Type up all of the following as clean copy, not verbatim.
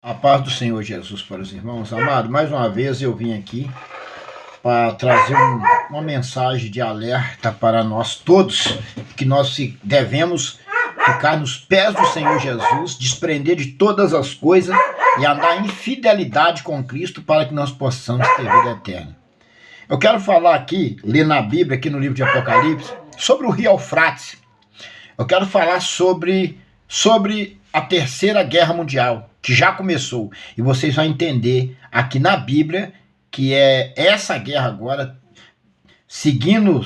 A paz do Senhor Jesus para os irmãos. Amado, mais uma vez eu vim aqui para trazer uma mensagem de alerta para nós todos, que nós devemos ficar nos pés do Senhor Jesus, desprender de todas as coisas e andar em fidelidade com Cristo para que nós possamos ter vida eterna. Eu quero falar aqui, ler na Bíblia, aqui no livro de Apocalipse, sobre o rio Eufrates. Eu quero falar sobre a Terceira Guerra Mundial, que já começou. E vocês vão entender aqui na Bíblia que é essa guerra agora, seguindo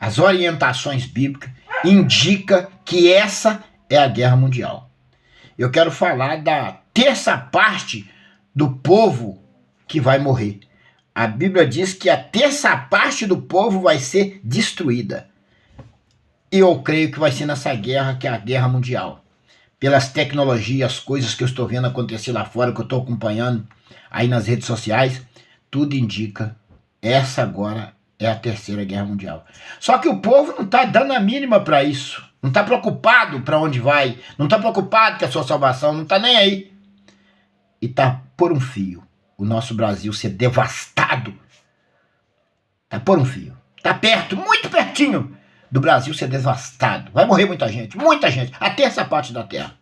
as orientações bíblicas, indica que essa é a Guerra Mundial. Eu quero falar da terça parte do povo que vai morrer. A Bíblia diz que a terça parte do povo vai ser destruída. E eu creio que vai ser nessa guerra que é a Guerra Mundial. Pelas tecnologias, coisas que eu estou vendo acontecer lá fora, que eu estou acompanhando aí nas redes sociais, tudo indica, essa agora é a Terceira Guerra Mundial. Só que o povo não está dando a mínima para isso. Não está preocupado para onde vai. Não está preocupado com a sua salvação. Não está nem aí. E está por um fio o nosso Brasil ser devastado. Está por um fio. Está perto, muito pertinho do Brasil ser devastado. Vai morrer muita gente, a terça parte da terra.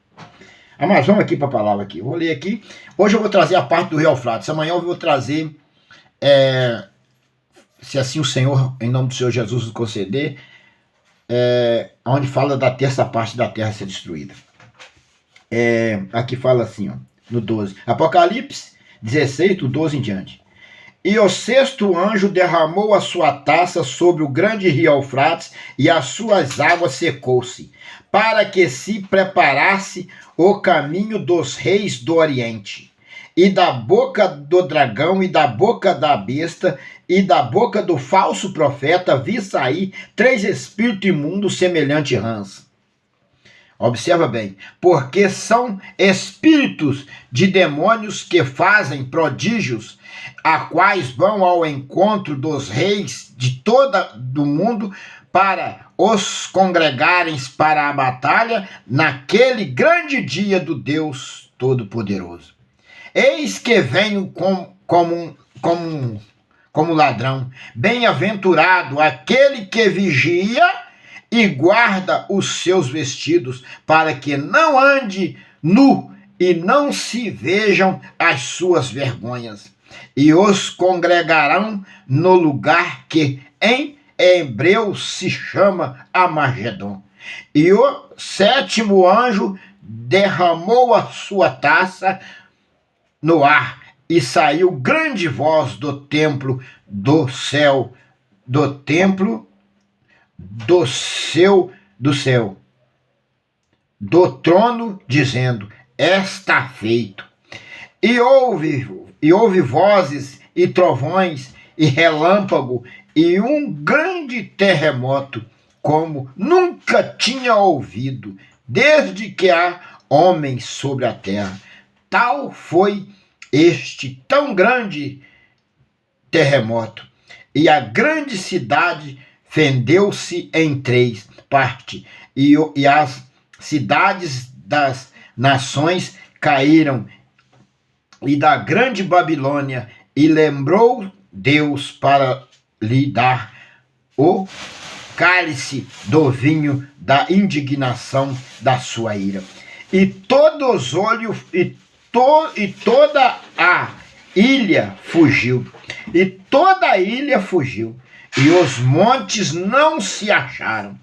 Mas vamos aqui para a palavra aqui. Eu vou ler aqui. Hoje eu vou trazer a parte do rio Eufrates. Amanhã eu vou trazer, se assim o Senhor, em nome do Senhor Jesus, nos conceder, onde fala da terça parte da terra ser destruída. Aqui fala assim, ó, no 12. Apocalipse 16, do 12 em diante. E o sexto anjo derramou a sua taça sobre o grande rio Eufrates, e as suas águas secou-se, para que se preparasse o caminho dos reis do Oriente. E da boca do dragão, e da boca da besta, e da boca do falso profeta, vi sair 3 espíritos imundos semelhante rãs. Observa bem, porque são espíritos de demônios que fazem prodígios, a quais vão ao encontro dos reis de todo mundo para os congregarem para a batalha naquele grande dia do Deus Todo-Poderoso. Eis que venho como ladrão. Bem-aventurado aquele que vigia e guarda os seus vestidos, para que não ande nu e não se vejam as suas vergonhas. E os congregarão no lugar que em hebreu se chama Armagedon. E o sétimo anjo derramou a sua taça no ar, e saiu grande voz do templo do céu, do trono, dizendo: está feito. E houve vozes e trovões e relâmpago e um grande terremoto, como nunca tinha ouvido, desde que há homens sobre a terra. Tal foi este tão grande terremoto, e a grande cidade fendeu-se em 3 partes, e as cidades das nações caíram, e da grande Babilônia, e lembrou Deus para lhe dar o cálice do vinho da indignação da sua ira. E todos os olhos, e toda a ilha fugiu, e os montes não se acharam.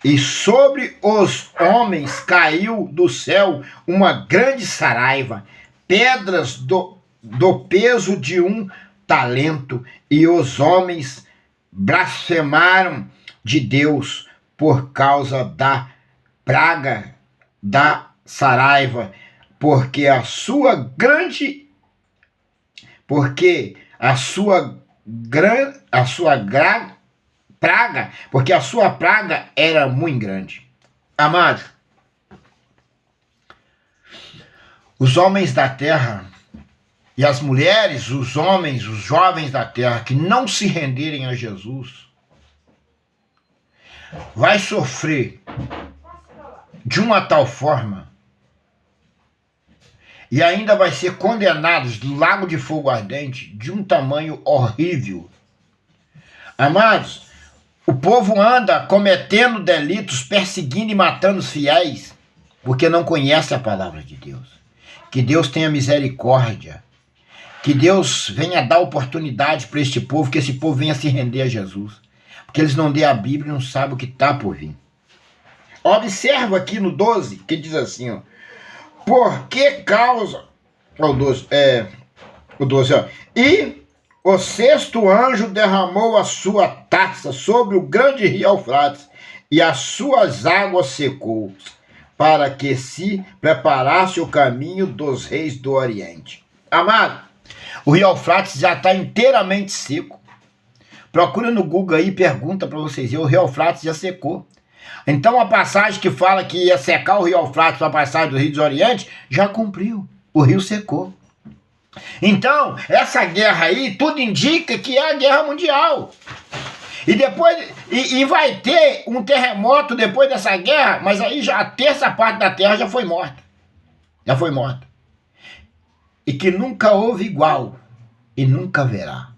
E sobre os homens caiu do céu uma grande saraiva, pedras do peso de 1 talento, e os homens blasfemaram de Deus por causa da praga da saraiva, porque a sua praga era muito grande. Amado, os homens da terra e as mulheres, os homens, os jovens da terra que não se renderem a Jesus, vai sofrer de uma tal forma e ainda vai ser condenados do lago de fogo ardente de um tamanho horrível. Amados, o povo anda cometendo delitos, perseguindo e matando os fiéis, porque não conhece a palavra de Deus. Que Deus tenha misericórdia. Que Deus venha dar oportunidade para este povo, que esse povo venha se render a Jesus. Porque eles não lêem a Bíblia e não sabem o que está por vir. Observa aqui no 12, que diz assim, ó. Por que causa... Ó, o 12, ó. E o sexto anjo derramou a sua taça sobre o grande rio Eufrates, e as suas águas secou, para que se preparasse o caminho dos reis do Oriente. Amado, o rio Eufrates já está inteiramente seco. Procura no Google aí e pergunta para vocês, o rio Eufrates já secou. Então a passagem que fala que ia secar o rio Eufrates para a passagem do rio do Oriente, já cumpriu, o rio secou. Então, essa guerra aí, tudo indica que é a guerra mundial. E depois, e vai ter um terremoto depois dessa guerra, mas aí já a terça parte da terra já foi morta. Já foi morta. E que nunca houve igual, e nunca haverá.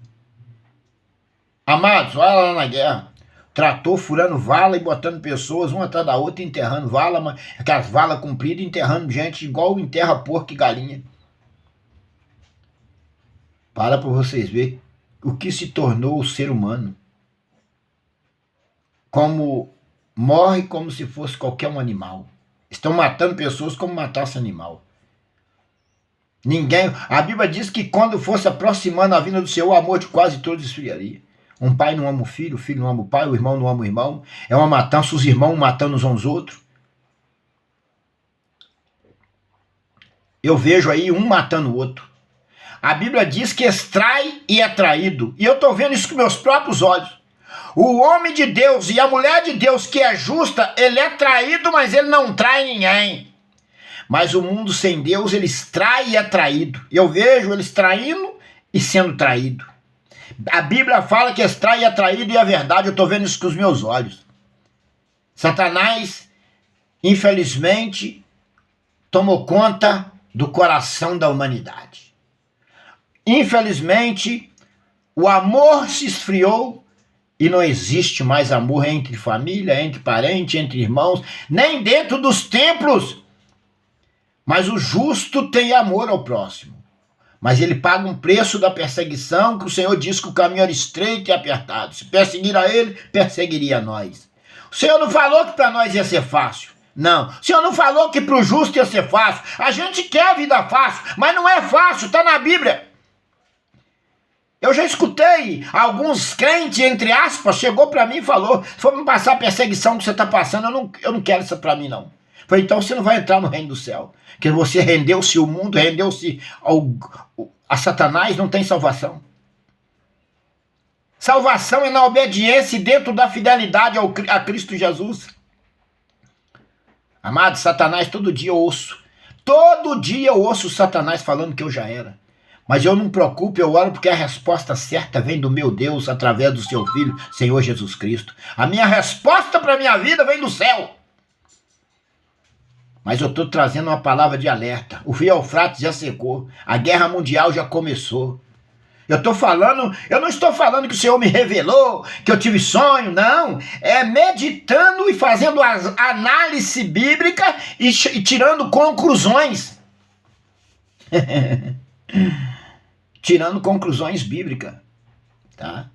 Amados, olha lá na guerra. Trator furando vala e botando pessoas uma atrás da outra, enterrando vala, aquelas valas compridas, enterrando gente igual enterra porco e galinha. Para vocês verem o que se tornou o ser humano. Como morre como se fosse qualquer um animal. Estão matando pessoas como matasse animal. Ninguém... A Bíblia diz que quando fosse aproximando a vinda do Senhor, o amor de quase todos esfriaria. Um pai não ama o filho não ama o pai, o irmão não ama o irmão. É uma matança, os irmãos matando uns aos outros. Eu vejo aí um matando o outro. A Bíblia diz que extrai e é traído. E eu estou vendo isso com meus próprios olhos. O homem de Deus e a mulher de Deus que é justa, ele é traído, mas ele não trai ninguém. Mas o mundo sem Deus, ele extrai e é traído. Eu vejo eles traindo e sendo traído. A Bíblia fala que extrai e é traído, e é verdade, eu estou vendo isso com os meus olhos. Satanás, infelizmente, tomou conta do coração da humanidade. Infelizmente, o amor se esfriou e não existe mais amor entre família, entre parentes, entre irmãos, nem dentro dos templos. Mas o justo tem amor ao próximo. Mas ele paga um preço da perseguição, que o Senhor diz que o caminho era estreito e apertado. Se perseguir a ele, perseguiria a nós. O Senhor não falou que para nós ia ser fácil. Não. O Senhor não falou que para o justo ia ser fácil. A gente quer a vida fácil, mas não é fácil, está na Bíblia. Eu já escutei alguns crentes, entre aspas, chegou para mim e falou, se for me passar a perseguição que você está passando, eu não quero isso para mim não. Falei, então você não vai entrar no reino do céu. Porque você rendeu-se ao mundo, rendeu-se a Satanás, não tem salvação. Salvação é na obediência e dentro da fidelidade a Cristo Jesus. Amado, Satanás, todo dia eu ouço. Todo dia eu ouço Satanás falando que eu já era. Mas eu não me preocupo, eu oro porque a resposta certa vem do meu Deus através do seu Filho, Senhor Jesus Cristo. A minha resposta para a minha vida vem do céu. Mas eu estou trazendo uma palavra de alerta. O rio Eufrates já secou. A guerra mundial já começou. Eu não estou falando que o Senhor me revelou, que eu tive sonho, não. É meditando e fazendo análise bíblica e tirando conclusões. Tirando conclusões bíblicas, tá?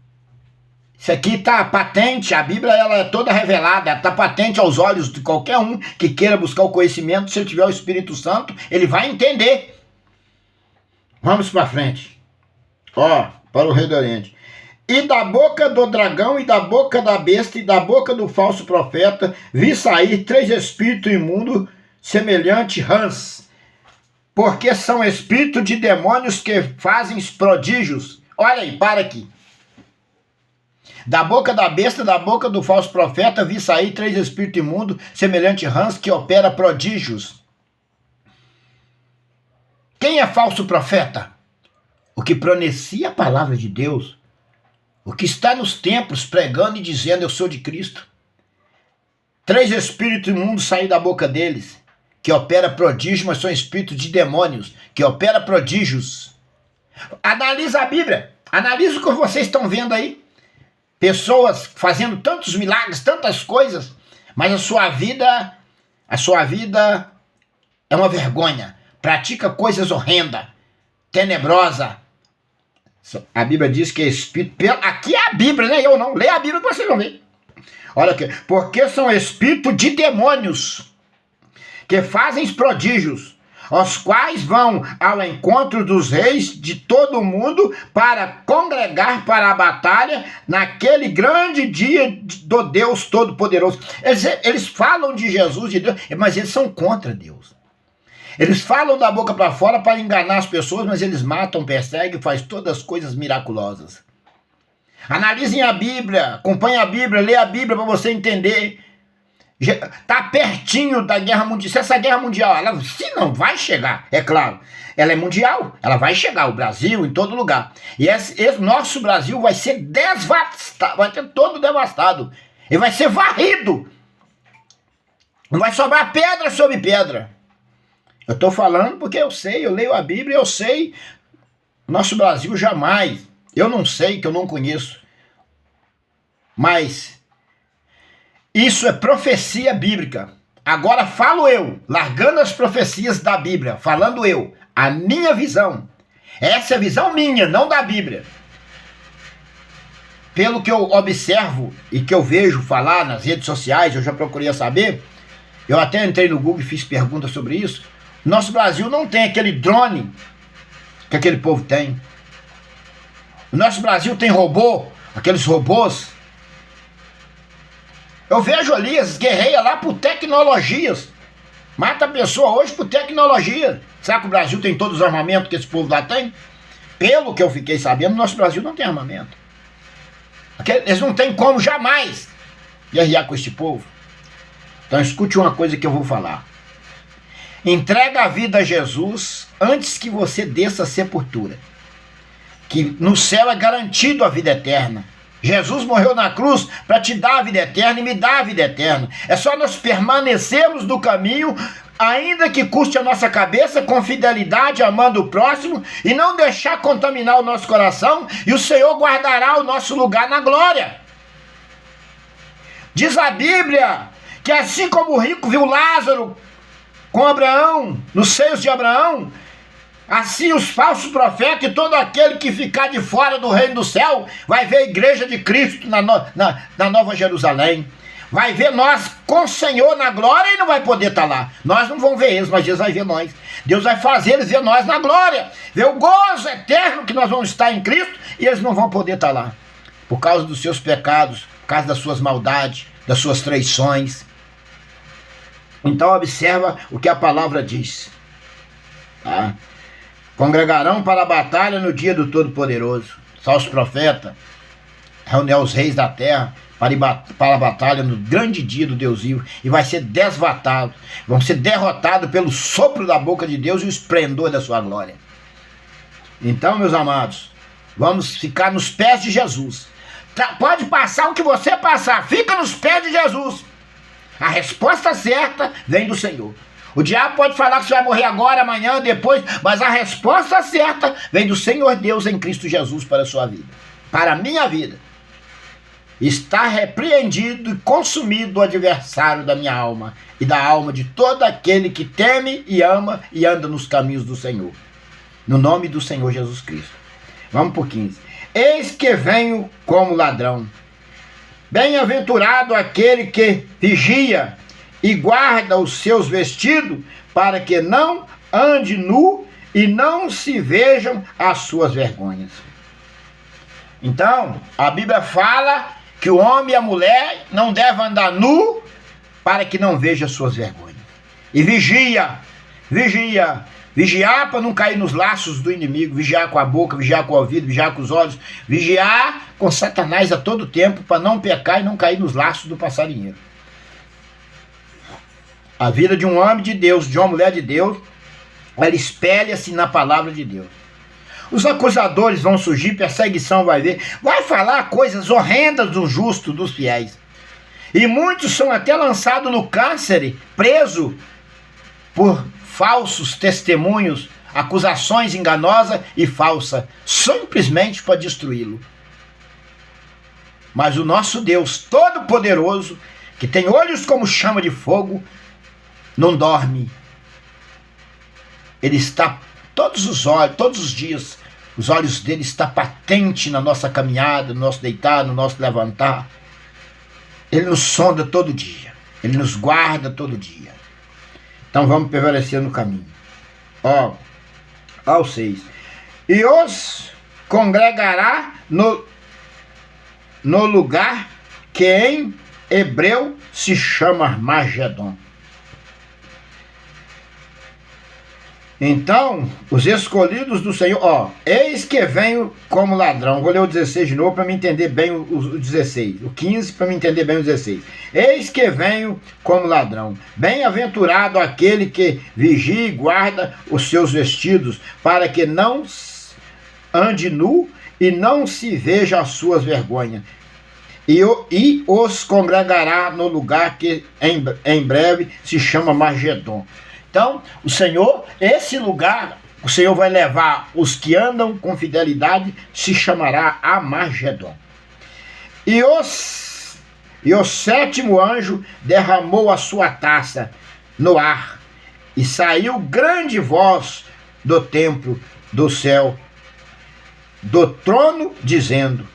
Isso aqui está patente, a Bíblia ela é toda revelada, está patente aos olhos de qualquer um que queira buscar o conhecimento. Se ele tiver o Espírito Santo, ele vai entender. Vamos para frente. Ó, para o rei do Oriente. E da boca do dragão, e da boca da besta, e da boca do falso profeta, vi sair 3 espíritos imundos, semelhante rãs, porque são espíritos de demônios que fazem prodígios. Olha aí, para aqui. Da boca da besta, da boca do falso profeta, vi sair 3 espíritos imundos, semelhante rãs, que opera prodígios. Quem é falso profeta? O que pronuncia a palavra de Deus. O que está nos templos pregando e dizendo, eu sou de Cristo. 3 espíritos imundos saíram da boca deles. que opera prodígios, mas são espíritos de demônios, que opera prodígios. Analisa a Bíblia, analisa o que vocês estão vendo aí. Pessoas fazendo tantos milagres, tantas coisas, mas a sua vida é uma vergonha. Pratica coisas horrendas, tenebrosa. A Bíblia diz que é espírito... Aqui é a Bíblia, né? Eu não. Lê a Bíblia que vocês vão ver. Olha aqui. Porque são espíritos de demônios que fazem prodígios, os quais vão ao encontro dos reis de todo o mundo para congregar para a batalha naquele grande dia do Deus Todo-Poderoso. Eles falam de Jesus, de Deus, mas eles são contra Deus. Eles falam da boca para fora para enganar as pessoas, mas eles matam, perseguem, fazem todas as coisas miraculosas. Analisem a Bíblia, acompanhem a Bíblia, lê a Bíblia para você entender. Está pertinho da guerra mundial. Se essa guerra mundial, se não vai chegar, é claro, ela é mundial, ela vai chegar, o Brasil, em todo lugar. E esse nosso Brasil vai ser devastado, vai ser todo devastado. Ele vai ser varrido. Não vai sobrar pedra sobre pedra. Eu estou falando porque eu sei, eu leio a Bíblia, eu sei. Nosso Brasil jamais. Eu não sei, que eu não conheço. Mas isso é profecia bíblica. Agora falo eu, largando as profecias da Bíblia, falando eu, a minha visão. Essa é a visão minha, não da Bíblia. Pelo que eu observo e que eu vejo falar nas redes sociais, eu já procurei saber, eu até entrei no Google e fiz perguntas sobre isso. Nosso Brasil não tem aquele drone que aquele povo tem. O nosso Brasil tem robô, aqueles robôs. Eu vejo ali, as guerreias lá por tecnologias. Mata a pessoa hoje por tecnologia. Será que o Brasil tem todos os armamentos que esse povo lá tem? Pelo que eu fiquei sabendo, nosso Brasil não tem armamento. Eles não têm como jamais guerrear com este povo. Então escute uma coisa que eu vou falar. Entrega a vida a Jesus antes que você desça a sepultura. Que no céu é garantido a vida eterna. Jesus morreu na cruz para te dar a vida eterna e me dar a vida eterna. É só nós permanecermos no caminho, ainda que custe a nossa cabeça, com fidelidade, amando o próximo, e não deixar contaminar o nosso coração, e o Senhor guardará o nosso lugar na glória. Diz a Bíblia que assim como o rico viu Lázaro com Abraão, nos seios de Abraão, assim os falsos profetas e todo aquele que ficar de fora do reino do céu vai ver a igreja de Cristo na Nova Jerusalém. Vai ver nós com o Senhor na glória e não vai poder estar lá. Nós não vamos ver eles, mas Deus vai ver nós. Deus vai fazer eles ver nós na glória. Ver o gozo eterno que nós vamos estar em Cristo e eles não vão poder estar lá. Por causa dos seus pecados, por causa das suas maldades, das suas traições. Então observa o que a palavra diz. Tá? Congregarão para a batalha no dia do Todo-Poderoso. Só os profetas reunirão os reis da terra para a batalha no grande dia do Deus vivo. E vai ser desvatado. Vão ser derrotados pelo sopro da boca de Deus e o esplendor da sua glória. Então, meus amados, vamos ficar nos pés de Jesus. Pode passar o que você passar. Fica nos pés de Jesus. A resposta certa vem do Senhor. O diabo pode falar que você vai morrer agora, amanhã, depois, mas a resposta certa vem do Senhor Deus em Cristo Jesus para a sua vida, para a minha vida. Está repreendido e consumido o adversário da minha alma e da alma de todo aquele que teme e ama e anda nos caminhos do Senhor. No nome do Senhor Jesus Cristo. Vamos por 15. Eis que venho como ladrão. Bem-aventurado aquele que vigia e guarda os seus vestidos, para que não ande nu e não se vejam as suas vergonhas. Então, a Bíblia fala que o homem e a mulher não devem andar nu, para que não veja as suas vergonhas. E vigiar para não cair nos laços do inimigo, vigiar com a boca, vigiar com o ouvido, vigiar com os olhos, vigiar com Satanás a todo tempo, para não pecar e não cair nos laços do passarinheiro. A vida de um homem de Deus, de uma mulher de Deus, ela espelha-se na palavra de Deus. Os acusadores vão surgir, perseguição vai vir, vai falar coisas horrendas do justo, dos fiéis. E muitos são até lançados no cárcere, preso, por falsos testemunhos, acusações enganosas e falsas, simplesmente para destruí-lo. Mas o nosso Deus Todo-Poderoso, que tem olhos como chama de fogo, não dorme. Ele está todos os dias, os olhos dele estão patentes na nossa caminhada, no nosso deitar, no nosso levantar. Ele nos sonda todo dia, ele nos guarda todo dia. Então vamos permanecer no caminho. Ó, ao 6. E os congregará no lugar que em hebreu se chama Armagedon. Então, os escolhidos do Senhor, ó, eis que venho como ladrão. Vou ler o 16 de novo para me entender bem o 16. O 15 para me entender bem o 16. Eis que venho como ladrão. Bem-aventurado aquele que vigia e guarda os seus vestidos, para que não ande nu e não se veja as suas vergonhas. E os congregará no lugar que em breve se chama Magedon. Então, o Senhor, esse lugar, o Senhor vai levar os que andam com fidelidade, se chamará Armagedon. E o sétimo anjo derramou a sua taça no ar, e saiu grande voz do templo do céu, do trono, dizendo: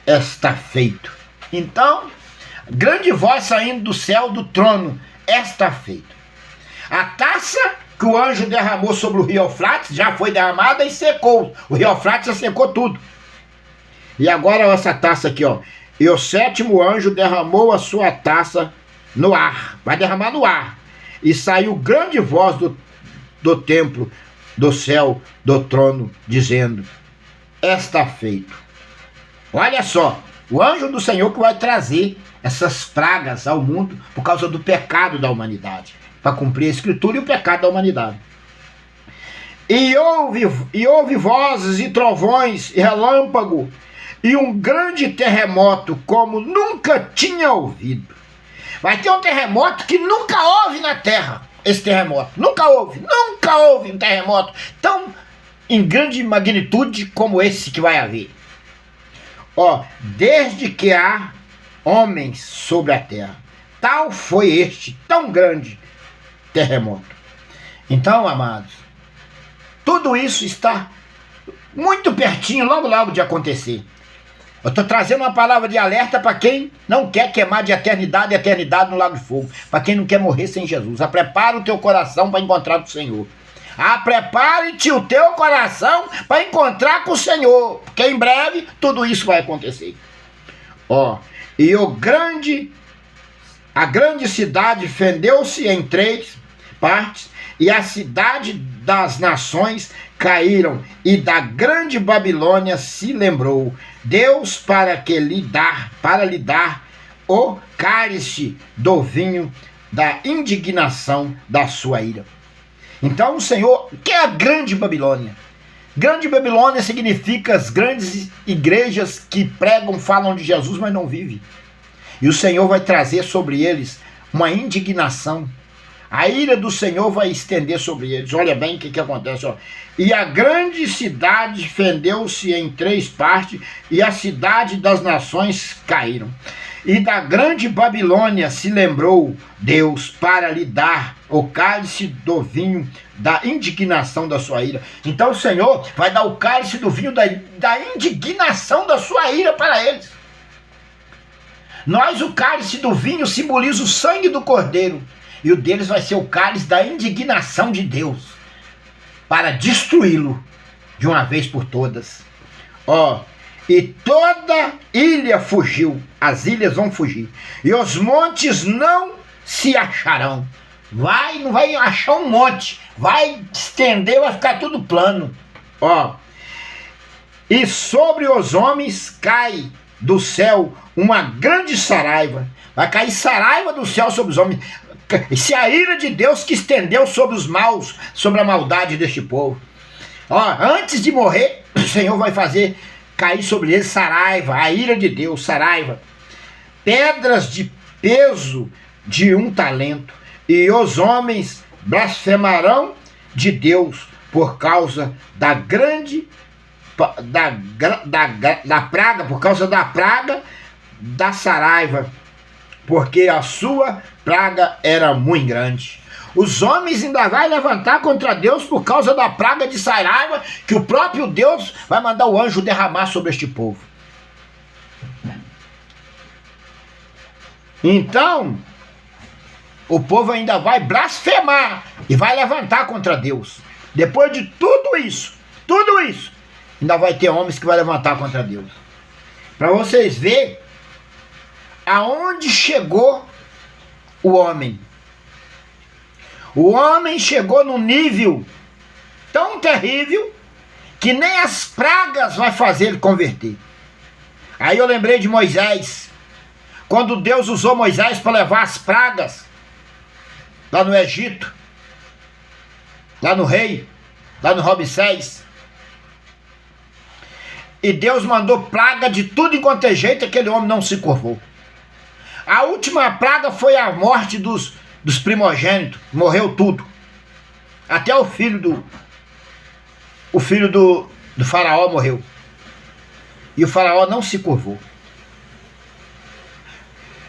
está feito. Então, grande voz saindo do céu, do trono: está feito. A taça que o anjo derramou sobre o rio Eufrates já foi derramada e secou. O rio Eufrates já secou tudo. E agora essa taça aqui, ó. E o sétimo anjo derramou a sua taça no ar. Vai derramar no ar. E saiu grande voz do templo, do céu, do trono, dizendo: está feito. Olha só, o anjo do Senhor que vai trazer essas pragas ao mundo por causa do pecado da humanidade, para cumprir a escritura e o pecado da humanidade. E houve vozes e trovões e relâmpago e um grande terremoto como nunca tinha ouvido. Vai ter um terremoto que nunca houve na terra. Esse terremoto, nunca houve um terremoto tão em grande magnitude como esse que vai haver. Ó, desde que há homens sobre a terra, tal foi este tão grande terremoto. Então, amados, tudo isso está muito pertinho, logo de acontecer. Eu estou trazendo uma palavra de alerta para quem não quer queimar de eternidade em eternidade no lago de fogo, para quem não quer morrer sem Jesus. Prepara o teu coração para encontrar com o Senhor. Prepare-te o teu coração para encontrar com o Senhor, porque em breve tudo isso vai acontecer. Ó, e a grande cidade fendeu-se em 3 partes, e a cidade das nações caíram, e da grande Babilônia se lembrou Deus para lhe dar o cálice do vinho da indignação da sua ira. Então o Senhor, que é a grande Babilônia? Grande Babilônia significa as grandes igrejas que pregam, falam de Jesus, mas não vivem. E o Senhor vai trazer sobre eles uma indignação. A ira do Senhor vai estender sobre eles. Olha bem o que acontece. Ó. E a grande cidade fendeu-se em 3 partes, e a cidade das nações caíram. E da grande Babilônia se lembrou Deus para lhe dar o cálice do vinho da indignação da sua ira. Então o Senhor vai dar o cálice do vinho da indignação da sua ira para eles. O cálice do vinho simboliza o sangue do Cordeiro, e o deles vai ser o cálice da indignação de Deus, para destruí-lo de uma vez por todas. Ó, e toda ilha fugiu, as ilhas vão fugir, e os montes não se acharão. Não vai achar um monte, vai estender, vai ficar tudo plano. Ó, e sobre os homens cai do céu uma grande saraiva. Vai cair saraiva do céu sobre os homens. Se a ira de Deus que estendeu sobre os maus, sobre a maldade deste povo. Ó, antes de morrer, o Senhor vai fazer cair sobre eles saraiva, a ira de Deus, saraiva. Pedras de peso de 1 talento, e os homens blasfemarão de Deus por causa da grande da praga, por causa da praga da saraiva, porque a sua praga era muito grande. Os homens ainda vão levantar contra Deus por causa da praga de saraiva, que o próprio Deus vai mandar o anjo derramar sobre este povo. Então, o povo ainda vai blasfemar e vai levantar contra Deus. Depois de tudo isso, ainda vai ter homens que vão levantar contra Deus. Para vocês verem aonde chegou o homem. O homem chegou num nível tão terrível que nem as pragas vai fazer ele converter. Aí eu lembrei de Moisés, quando Deus usou Moisés para levar as pragas lá no Egito, lá no rei, lá no Ramsés. E Deus mandou praga de tudo enquanto é jeito, aquele homem não se curvou. A última praga foi a morte dos primogênitos, morreu tudo. Até o filho do faraó morreu. E o faraó não se curvou.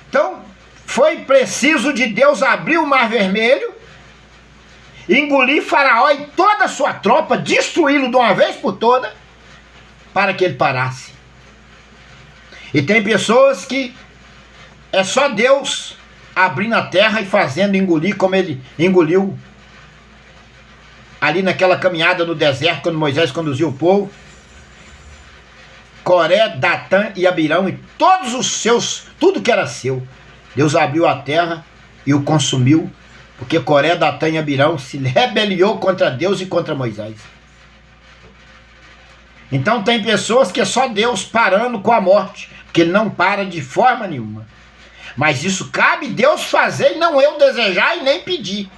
Então, foi preciso de Deus abrir o Mar Vermelho, engolir faraó e toda a sua tropa, destruí-lo de uma vez por toda, para que ele parasse. E tem pessoas que é só Deus abrindo a terra e fazendo engolir como ele engoliu ali naquela caminhada no deserto, quando Moisés conduziu o povo. Coré, Datã e Abirão e todos os seus, tudo que era seu, Deus abriu a terra e o consumiu, porque Coré, Datã e Abirão se rebeliou contra Deus e contra Moisés. Então tem pessoas que é só Deus parando com a morte, porque ele não para de forma nenhuma. Mas isso cabe Deus fazer e não eu desejar e nem pedir.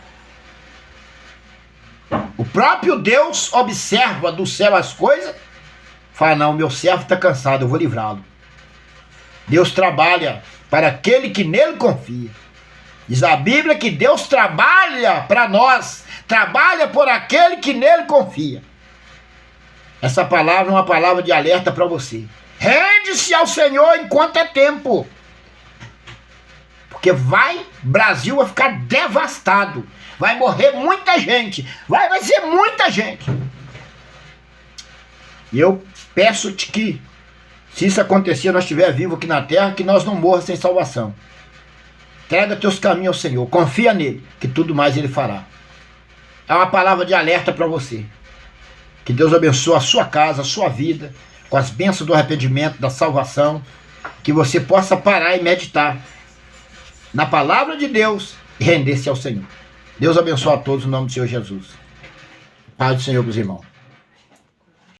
O próprio Deus observa do céu as coisas, fala, não, meu servo está cansado, eu vou livrá-lo. Deus trabalha para aquele que nele confia. Diz a Bíblia que Deus trabalha para nós, trabalha por aquele que nele confia. Essa palavra é uma palavra de alerta para você. Rende-se ao Senhor enquanto é tempo. Porque Brasil vai ficar devastado. Vai morrer muita gente. Vai ser muita gente. E eu peço-te que, se isso acontecer, nós estiver vivo aqui na terra, que nós não morra sem salvação. Entrega teus caminhos ao Senhor. Confia nele, que tudo mais ele fará. É uma palavra de alerta para você. Que Deus abençoe a sua casa, a sua vida, com as bênçãos do arrependimento, da salvação. Que você possa parar e meditar na palavra de Deus e render-se ao Senhor. Deus abençoe a todos, no nome do Senhor Jesus. Paz do Senhor para os irmãos.